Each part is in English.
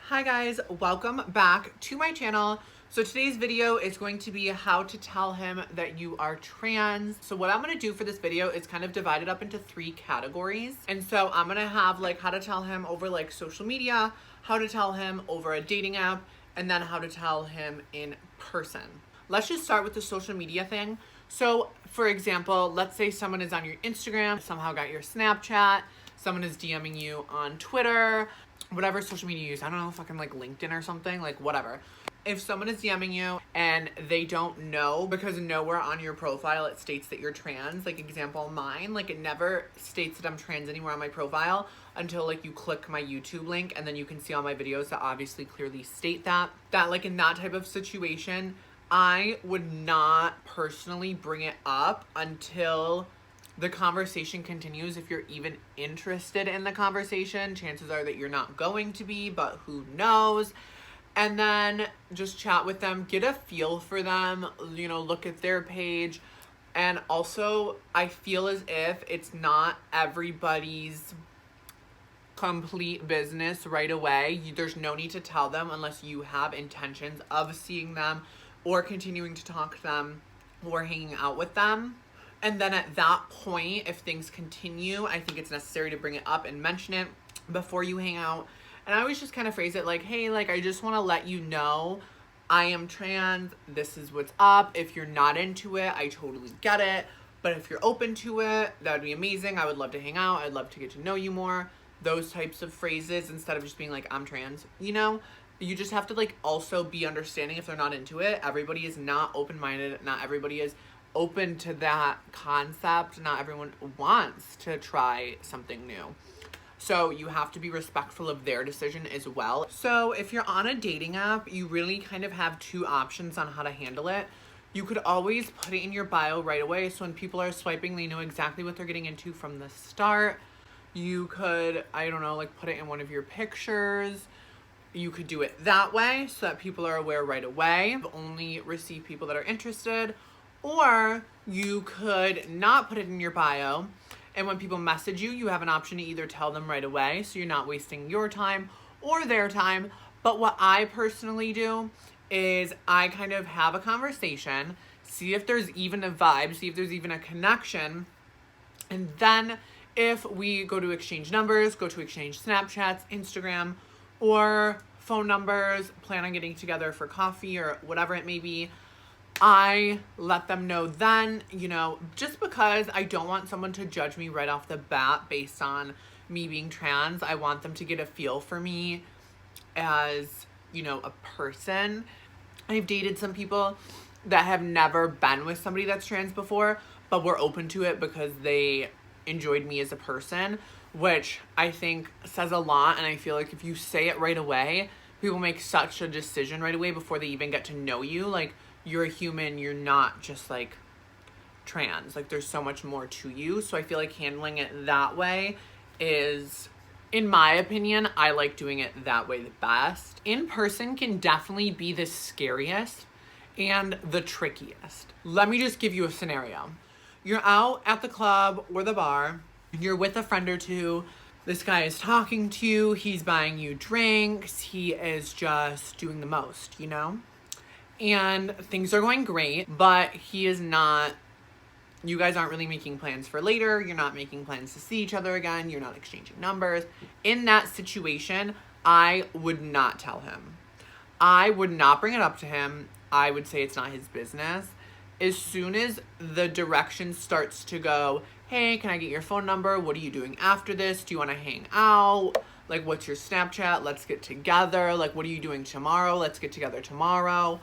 Hi guys, welcome back to my channel. So today's video is going to be how to tell him that you are trans. So what I'm going to do for this video is kind of divide it up into 3 categories. And so I'm going to have like how to tell him over like social media, how to tell him over a dating app, and then how to tell him in person. Let's just start with the social media thing. So for example, let's say someone is on your Instagram, somehow got your Snapchat, someone is DMing you on Twitter, whatever social media you use. I don't know, fucking like LinkedIn or something, like whatever. If someone is DMing you and they don't know, because nowhere on your profile it states that you're trans, like example mine, like it never states that I'm trans anywhere on my profile until like you click my YouTube link, and then you can see all my videos that obviously clearly state that like in that type of situation, I would not personally bring it up until the conversation continues. If you're even interested in the conversation, chances are that you're not going to be, but who knows? And then just chat with them, get a feel for them, you know, look at their page. And also, I feel as if it's not everybody's complete business right away. There's no need to tell them unless you have intentions of seeing them or continuing to talk to them or hanging out with them. And then at that point, if things continue, I think it's necessary to bring it up and mention it before you hang out. And I always just kind of phrase it like, hey, like, I just want to let you know I am trans. This is what's up. If you're not into it, I totally get it. But if you're open to it, that would be amazing. I would love to hang out. I'd love to get to know you more. Those types of phrases instead of just being like, I'm trans, you know? You just have to like also be understanding if they're not into it. Everybody is not open-minded. Not everybody is open to that concept. Not everyone wants to try something new. So you have to be respectful of their decision as well. So if you're on a dating app, you really kind of have 2 options on how to handle it. You could always put it in your bio right away, so when people are swiping, they know exactly what they're getting into from the start. You could, I don't know, like put it in one of your pictures. You could do it that way so that people are aware right away. Only receive people that are interested. Or you could not put it in your bio, and when people message you, you have an option to either tell them right away so you're not wasting your time or their time. But what I personally do is I kind of have a conversation, see if there's even a vibe, see if there's even a connection, and then if we go to exchange numbers, go to exchange Snapchats, Instagram, or phone numbers, plan on getting together for coffee or whatever it may be, I let them know then, you know, just because I don't want someone to judge me right off the bat based on me being trans. I want them to get a feel for me as, you know, a person. I've dated some people that have never been with somebody that's trans before, but were open to it because they enjoyed me as a person, which I think says a lot. And I feel like if you say it right away, people make such a decision right away before they even get to know you. Like, you're a human, you're not just like trans. Like, there's so much more to you. So I feel like handling it that way is, in my opinion, I like doing it that way the best. In person can definitely be the scariest and the trickiest. Let me just give you a scenario. You're out at the club or the bar, you're with a friend or two. This guy is talking to you, he's buying you drinks, he is just doing the most, you know? And things are going great, but he is not, you guys aren't really making plans for later. You're not making plans to see each other again. You're not exchanging numbers. In that situation, I would not tell him. I would not bring it up to him. I would say it's not his business. As soon as the direction starts to go, hey, can I get your phone number? What are you doing after this? Do you want to hang out? Like, what's your Snapchat? Let's get together. Like, what are you doing tomorrow? Let's get together tomorrow.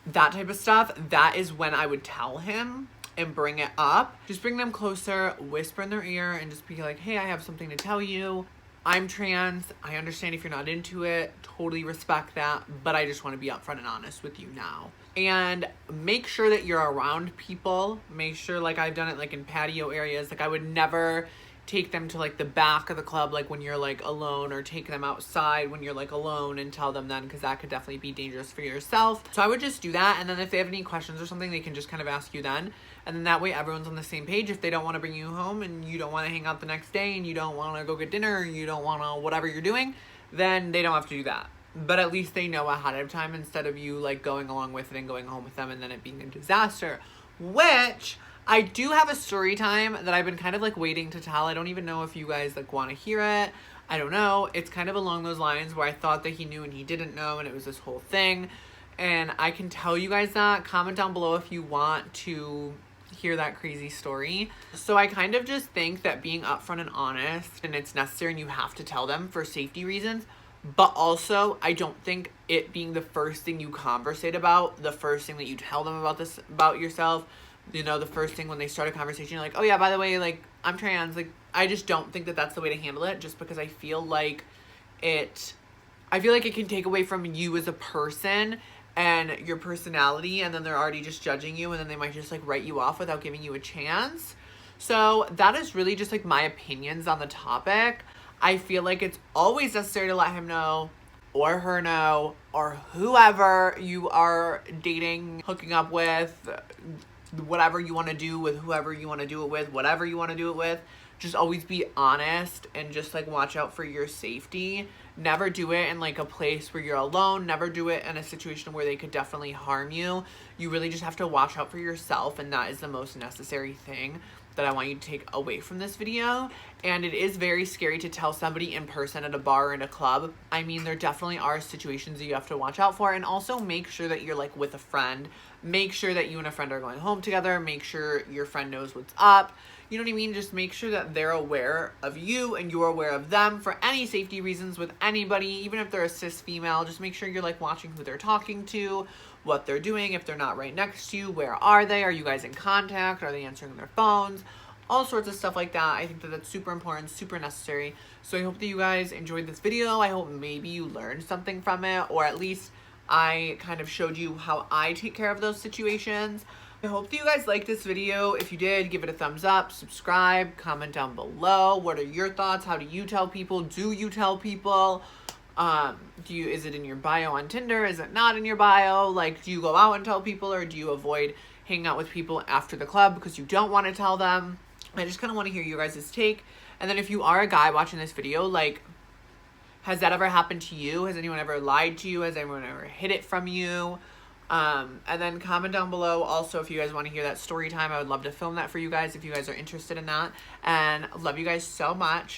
That type of stuff, that is when I would tell him and bring it up. Just bring them closer, whisper in their ear, and just be like, hey, I have something to tell you. I'm trans. I understand if you're not into it. Totally respect that. But I just want to be upfront and honest with you now. And make sure that you're around people. Make sure, like I've done it like in patio areas. Like, I would never take them to like the back of the club like when you're like alone, or take them outside when you're like alone and tell them then, because that could definitely be dangerous for yourself. So I would just do that, and then if they have any questions or something, they can just kind of ask you then, and then that way everyone's on the same page. If they don't want to bring you home and you don't want to hang out the next day and you don't want to go get dinner or you don't want to whatever you're doing, then they don't have to do that. but at least they know ahead of time instead of you like going along with it and going home with them and then it being a disaster. Which I do have a story time that I've been kind of like waiting to tell. I don't even know if you guys like want to hear it. I don't know. It's kind of along those lines where I thought that he knew and he didn't know, and it was this whole thing. And I can tell you guys that. Comment down below if you want to hear that crazy story. So I kind of just think that being upfront and honest, and it's necessary and you have to tell them for safety reasons, but also I don't think it being the first thing you conversate about, the first thing that you tell them about this, about yourself, you know, the first thing when they start a conversation, you're like, oh yeah, by the way, like, I'm trans. Like, I just don't think that that's the way to handle it, just because I feel like it can take away from you as a person and your personality, and then they're already just judging you, and then they might just like write you off without giving you a chance. So that is really just like my opinions on the topic. I feel like it's always necessary to let him know, or her know, or whoever you are dating, hooking up with, whatever you want to do with whoever you want to do it with, whatever you want to do it with. Just always be honest and just like watch out for your safety. Never do it in like a place where you're alone. Never do it in a situation where they could definitely harm you. You really just have to watch out for yourself, and that is the most necessary thing that I want you to take away from this video. And it is very scary to tell somebody in person at a bar or in a club. I mean, there definitely are situations that you have to watch out for, and also make sure that you're like with a friend. Make sure that you and a friend are going home together. Make sure your friend knows what's up. You know what I mean? Just make sure that they're aware of you and you're aware of them for any safety reasons with anybody, even if they're a cis female. Just make sure you're like watching who they're talking to, what they're doing. If they're not right next to you, where are they? Are you guys in contact? Are they answering their phones? All sorts of stuff like that. I think that that's super important, super necessary. So I hope that you guys enjoyed this video. I hope maybe you learned something from it, or at least I kind of showed you how I take care of those situations. I hope that you guys liked this video. If you did, give it a thumbs up, subscribe, comment down below. What are your thoughts? How do you tell people? Do you tell people? Is it in your bio on Tinder? Is it not in your bio? Like, do you go out and tell people, or do you avoid hanging out with people after the club because you don't want to tell them? I just kind of want to hear you guys' take. And then if you are a guy watching this video, like, has that ever happened to you? Has anyone ever lied to you? Has anyone ever hid it from you? And then comment down below also if you guys want to hear that story time. I would love to film that for you guys if you guys are interested in that. And love you guys so much.